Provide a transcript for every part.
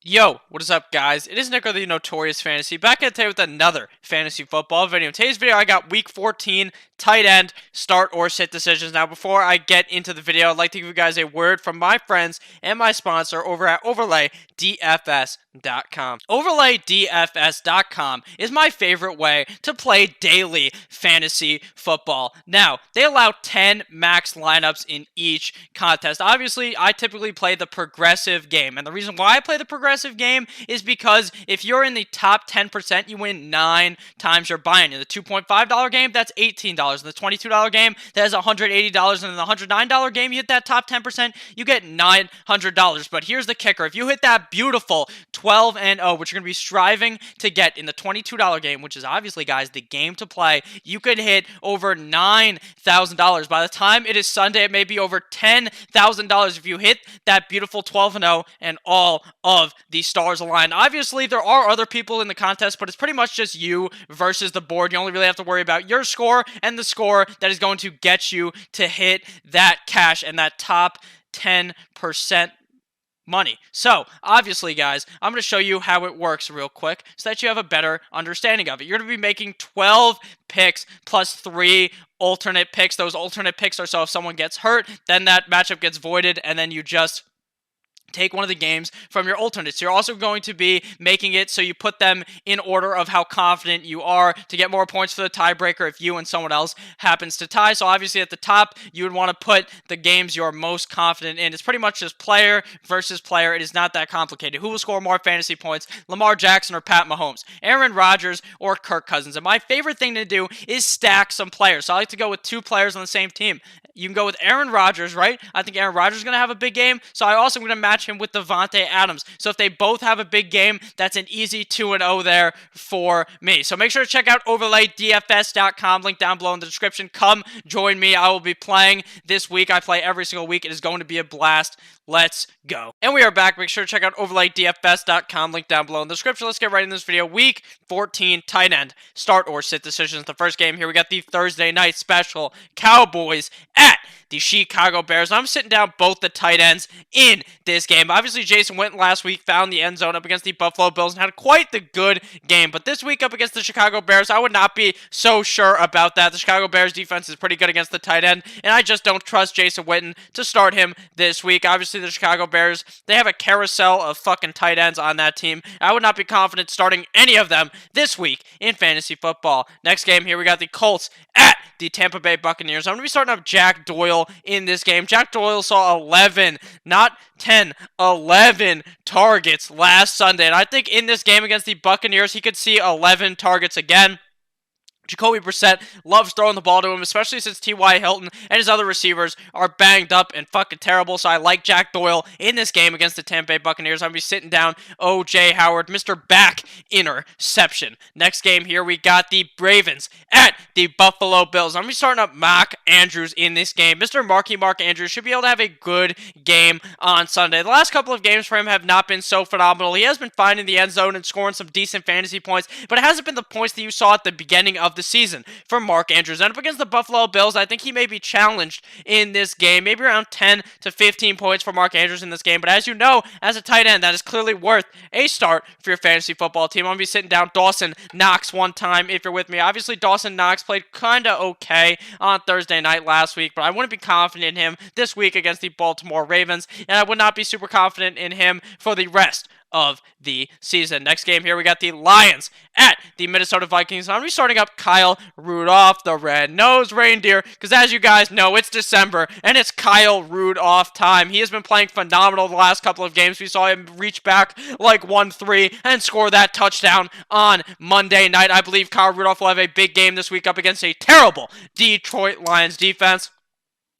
Yo, what is up, guys? It is Nick of the Notorious Fantasy back at today with another fantasy football video. In today's video, I got Week 14 tight end start or sit decisions. Now, before I get into the video, I'd like to give you guys a word from my friends and my sponsor over at OverlayDFS.com. OverlayDFS.com is my favorite way to play daily fantasy football. Now, they allow 10 max lineups in each contest. Obviously, I typically play the progressive game, and the reason why I play the progressive game is because if you're in the top 10%, you win 9 times your buy-in. In the $2.5 game, that's $18. In the $22 game, that's $180. And in the $109 game, you hit that top 10%, you get $900. But here's the kicker. If you hit that beautiful 12-0, which you're going to be striving to get in the $22 game, which is obviously, guys, the game to play, you could hit over $9,000. By the time it is Sunday, it may be over $10,000 if you hit that beautiful 12-0 and all of the stars align. Obviously, there are other people in the contest, but it's pretty much just you versus the board. You only really have to worry about your score and the score that is going to get you to hit that cash and that top 10% money. So, obviously, guys, I'm going to show you how it works real quick so that you have a better understanding of it. You're going to be making 12 picks plus 3 alternate picks. Those alternate picks are so if someone gets hurt, then that matchup gets voided, and then you just take one of the games from your alternates. You're also going to be making it so you put them in order of how confident you are to get more points for the tiebreaker if you and someone else happens to tie. So obviously at the top, you would want to put the games you're most confident in. It's pretty much just player versus player. It is not that complicated. Who will score more fantasy points, Lamar Jackson or Pat Mahomes, Aaron Rodgers or Kirk Cousins? And my favorite thing to do is stack some players. So I like to go with 2 players on the same team. You can go with Aaron Rodgers, right? I think Aaron Rodgers is going to have a big game, so I also am going to match him with Devontae Adams. So if they both have a big game, that's an easy 2-0 there for me. So make sure to check out OverlayDFS.com, link down below in the description. Come join me. I will be playing this week. I play every single week. It is going to be a blast. Let's go. And we are back. Make sure to check out OverlayDFS.com, link down below in the description. Let's get right into this video. Week 14 tight end start or sit decisions. The first game here, we got the Thursday night special. Cowboys at the Chicago Bears. I'm sitting down both the tight ends in this game. Obviously, Jason Witten last week found the end zone up against the Buffalo Bills and had quite the good game. But this week up against the Chicago Bears, I would not be so sure about that. The Chicago Bears defense is pretty good against the tight end, and I just don't trust Jason Witten to start him this week. Obviously, the Chicago Bears, they have a carousel of fucking tight ends on that team. I would not be confident starting any of them this week in fantasy football. Next game here, we got the Colts at the Tampa Bay Buccaneers. I'm going to be starting up Jack Doyle in this game. Jack Doyle saw 11, not 10, 11 targets last Sunday. And I think in this game against the Buccaneers, he could see 11 targets again. Jacoby Brissett loves throwing the ball to him, especially since T.Y. Hilton and his other receivers are banged up and fucking terrible. So I like Jack Doyle in this game against the Tampa Bay Buccaneers. I'm going to be sitting down O.J. Howard, Mr. Back interception. Next game here, we got the Ravens at the Buffalo Bills. I'm going to be starting up Mark Andrews in this game. Mr. Mark Andrews should be able to have a good game on Sunday. The last couple of games for him have not been so phenomenal. He has been finding the end zone and scoring some decent fantasy points, but it hasn't been the points that you saw at the beginning of the season for Mark Andrews. And up against the Buffalo Bills, I think he may be challenged in this game, maybe around 10 to 15 points for Mark Andrews in this game. But as you know, as a tight end, that is clearly worth a start for your fantasy football team. I'm going to be sitting down Dawson Knox one time if you're with me. Obviously, Dawson Knox played kind of okay on Thursday night last week, but I wouldn't be confident in him this week against the Baltimore Ravens, and I would not be super confident in him for the rest of the season. Next game here, we got the Lions at the Minnesota Vikings. I'm going to be starting up Kyle Rudolph, the red-nosed reindeer, because as you guys know, it's December, and it's Kyle Rudolph time. He has been playing phenomenal the last couple of games. We saw him reach back like 1-3 and score that touchdown on Monday night. I believe Kyle Rudolph will have a big game this week up against a terrible Detroit Lions defense.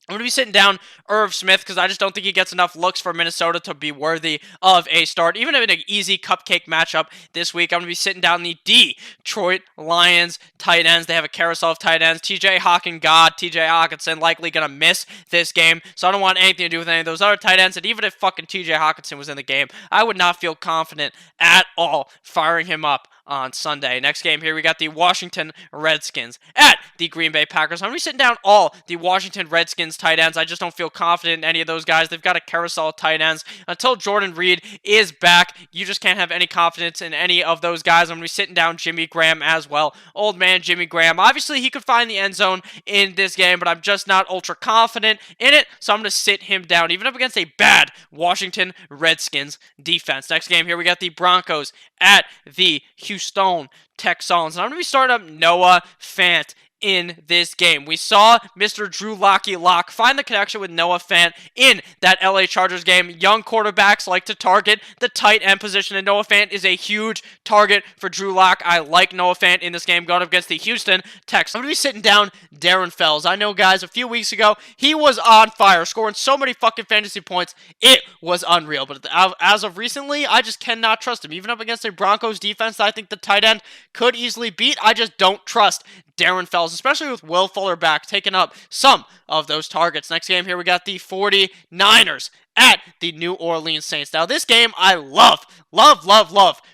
I'm going to be sitting down Irv Smith because I just don't think he gets enough looks for Minnesota to be worthy of a start. Even in an easy cupcake matchup this week, I'm going to be sitting down the Detroit Lions tight ends. They have a carousel of tight ends. TJ Hawkinson likely going to miss this game, so I don't want anything to do with any of those other tight ends. And even if fucking TJ Hawkinson was in the game, I would not feel confident at all firing him up on Sunday. Next game here, we got the Washington Redskins at the Green Bay Packers. I'm going to be sitting down all the Washington Redskins tight ends. I just don't feel confident in any of those guys. They've got a carousel of tight ends. Until Jordan Reed is back, you just can't have any confidence in any of those guys. I'm going to be sitting down Jimmy Graham as well. Old man Jimmy Graham. Obviously, he could find the end zone in this game, but I'm just not ultra confident in it, so I'm going to sit him down, even up against a bad Washington Redskins defense. Next game here, we got the Broncos at the Houston Texans. And I'm going to be starting up Noah Fant in this game. We saw Mr. Drew Lock find the connection with Noah Fant in that LA Chargers game. Young quarterbacks like to target the tight end position, and Noah Fant is a huge target for Drew Lock. I like Noah Fant in this game going up against the Houston Texans. I'm going to be sitting down Darren Fells. I know, guys, a few weeks ago, he was on fire, scoring so many fucking fantasy points. It was unreal. But as of recently, I just cannot trust him. Even up against a Broncos defense that I think the tight end could easily beat, I just don't trust Darren Fells, especially with Will Fuller back, taking up some of those targets. Next game here, we got the 49ers at the New Orleans Saints. Now, this game I love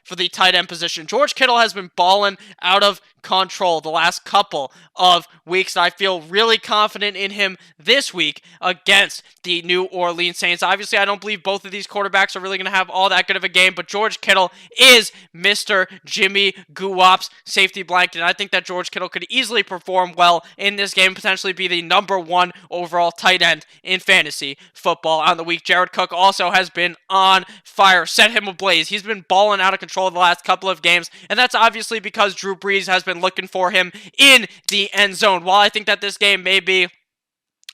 for the tight end position. George Kittle has been balling out of control the last couple of weeks, and I feel really confident in him this week against the New Orleans Saints. Obviously, I don't believe both of these quarterbacks are really going to have all that good of a game, but George Kittle is Mr. Jimmy Guap's safety blanket, and I think that George Kittle could easily perform well in this game, potentially be the #1 overall tight end in fantasy football on the week. Jared Cook also has been on fire, set him ablaze. He's been balling out of control the last couple of games, and that's obviously because Drew Brees has been looking for him in the end zone. While I think that this game may be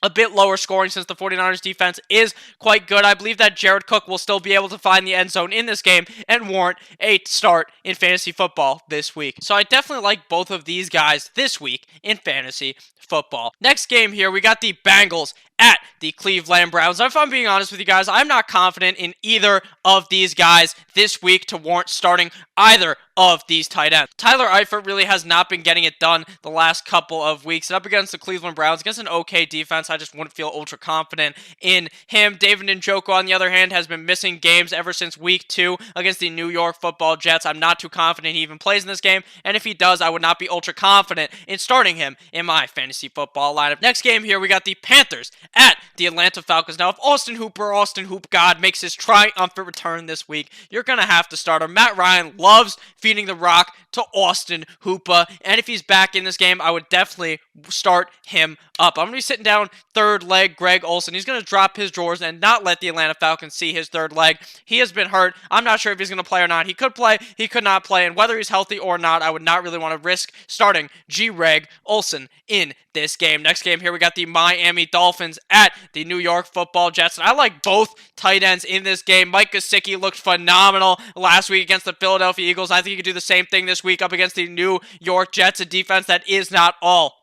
a bit lower scoring since the 49ers defense is quite good, I believe that Jared Cook will still be able to find the end zone in this game and warrant a start in fantasy football this week. So I definitely like both of these guys this week in fantasy football. Next game here, we got the Bengals at the Cleveland Browns. If I'm being honest with you guys, I'm not confident in either of these guys this week to warrant starting either of these tight ends. Tyler Eifert really has not been getting it done the last couple of weeks. And up against the Cleveland Browns, against an okay defense, I just wouldn't feel ultra confident in him. David Njoku, on the other hand, has been missing games ever since week 2 against the New York Football Jets. I'm not too confident he even plays in this game, and if he does, I would not be ultra confident in starting him in my fantasy football lineup. Next game here, we got the Panthers at the Atlanta Falcons. Now, if Austin Hoop God, makes his triumphant return this week, you're going to have to start him. Matt Ryan loves feeding the rock to Austin Hooper, and if he's back in this game, I would definitely start him up. I'm going to be sitting down third leg Greg Olsen. He's going to drop his drawers and not let the Atlanta Falcons see his third leg. He has been hurt. I'm not sure if he's going to play or not. He could play, he could not play, and whether he's healthy or not, I would not really want to risk starting Greg Olsen in this game. Next game here, we got the Miami Dolphins at the New York Football Jets, and I like both tight ends in this game. Mike Gesicki looked phenomenal last week against the Philadelphia Eagles. I think he could do the same thing this week up against the New York Jets, a defense that is not all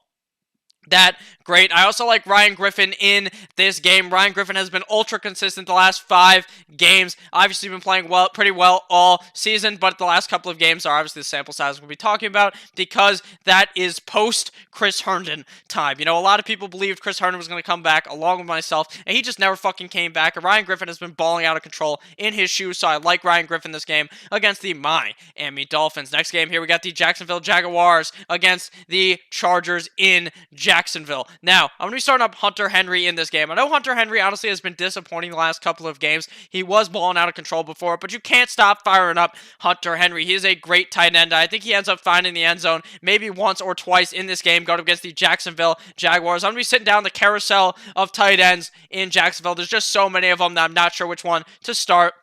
that great. I also like Ryan Griffin in this game. Ryan Griffin has been ultra consistent the last 5 games. Obviously been playing pretty well all season, but the last couple of games are obviously the sample size we'll be talking about because that is post Chris Herndon time. You know, a lot of people believed Chris Herndon was going to come back along with myself, and he just never fucking came back. And Ryan Griffin has been balling out of control in his shoes, so I like Ryan Griffin this game against the Miami Dolphins. Next game here, we got the Jacksonville Jaguars against the Chargers in Jacksonville. Now, I'm going to be starting up Hunter Henry in this game. I know Hunter Henry honestly has been disappointing the last couple of games. He was balling out of control before, but you can't stop firing up Hunter Henry. He is a great tight end. I think he ends up finding the end zone maybe once or twice in this game going up against the Jacksonville Jaguars. I'm going to be sitting down the carousel of tight ends in Jacksonville. There's just so many of them that I'm not sure which one to start.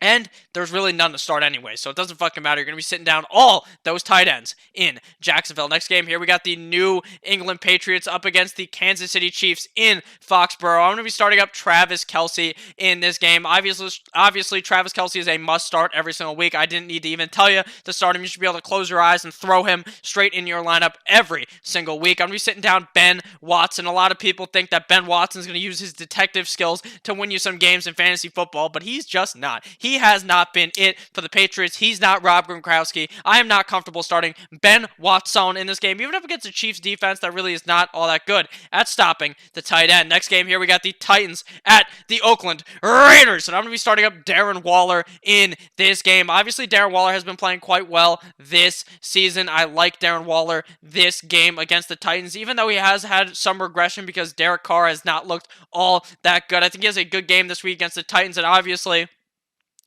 And there's really none to start anyway, so it doesn't fucking matter. You're going to be sitting down all those tight ends in Jacksonville. Next game here, we got the New England Patriots up against the Kansas City Chiefs in Foxborough. I'm going to be starting up Travis Kelce in this game. Obviously, Travis Kelce is a must-start every single week. I didn't need to even tell you to start him. You should be able to close your eyes and throw him straight in your lineup every single week. I'm going to be sitting down Ben Watson. A lot of people think that Ben Watson is going to use his detective skills to win you some games in fantasy football, but he's just not. He He has not been it for the Patriots. He's not Rob Gronkowski. I am not comfortable starting Ben Watson in this game, even up against the Chiefs defense that really is not all that good at stopping the tight end. Next game here, we got the Titans at the Oakland Raiders, and I'm going to be starting up Darren Waller in this game. Obviously, Darren Waller has been playing quite well this season. I like Darren Waller this game against the Titans, even though he has had some regression because Derek Carr has not looked all that good. I think he has a good game this week against the Titans, and obviously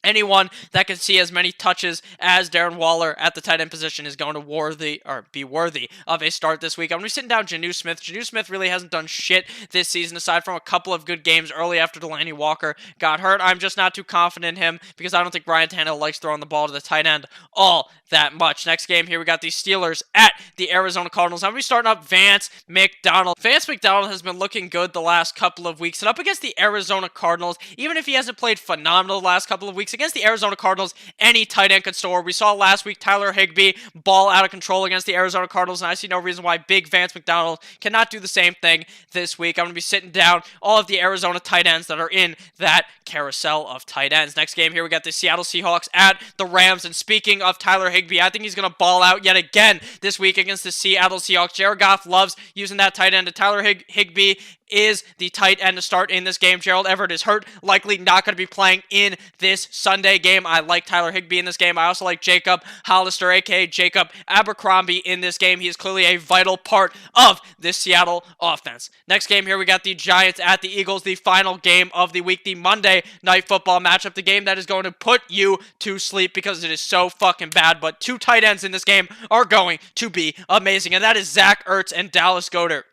anyone that can see as many touches as Darren Waller at the tight end position is going to be worthy of a start this week. I'm going to be sitting down Jonnu Smith. Jonnu Smith really hasn't done shit this season aside from a couple of good games early after Delaney Walker got hurt. I'm just not too confident in him because I don't think Ryan Tannehill likes throwing the ball to the tight end all that much. Next game here, we got the Steelers at the Arizona Cardinals. I'm going to be starting up Vance McDonald. Vance McDonald has been looking good the last couple of weeks, and up against the Arizona Cardinals, even if he hasn't played phenomenal the last couple of weeks, against the Arizona Cardinals, any tight end could score. We saw last week Tyler Higbee ball out of control against the Arizona Cardinals, and I see no reason why big Vance McDonald cannot do the same thing this week. I'm going to be sitting down all of the Arizona tight ends that are in that carousel of tight ends. Next game here, we got the Seattle Seahawks at the Rams, and speaking of Tyler Higbee, I think he's going to ball out yet again this week against the Seattle Seahawks. Jared Goff loves using that tight end, and Tyler Higbee is the tight end to start in this game. Gerald Everett is hurt, likely not going to be playing in this Sunday game. I like Tyler Higbee in this game. I also like Jacob Hollister, aka Jacob Abercrombie, in this game. He is clearly a vital part of this Seattle offense. Next game here, we got the Giants at the Eagles, the final game of the week, the Monday Night Football matchup, the game that is going to put you to sleep because it is so fucking bad, but two tight ends in this game are going to be amazing, and that is Zach Ertz and Dallas Goedert.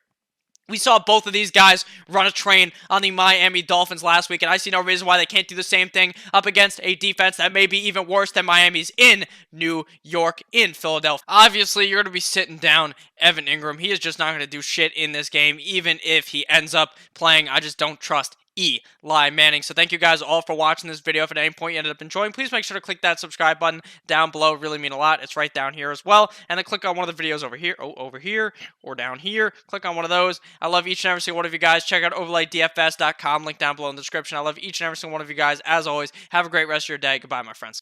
We saw both of these guys run a train on the Miami Dolphins last week, and I see no reason why they can't do the same thing up against a defense that may be even worse than Miami's in New York, in Philadelphia. Obviously, you're going to be sitting down Evan Ingram. He is just not going to do shit in this game, even if he ends up playing. I just don't trust Eli Manning. So thank you guys all for watching this video. If at any point you ended up enjoying, please make sure to click that subscribe button down below. It really mean a lot. It's right down here as well. And then click on one of the videos over here, over here, or down here. Click on one of those. I love each and every single one of you guys. Check out overlaydfs.com, link down below in the description. I love each and every single one of you guys. As always, have a great rest of your day. Goodbye, my friends.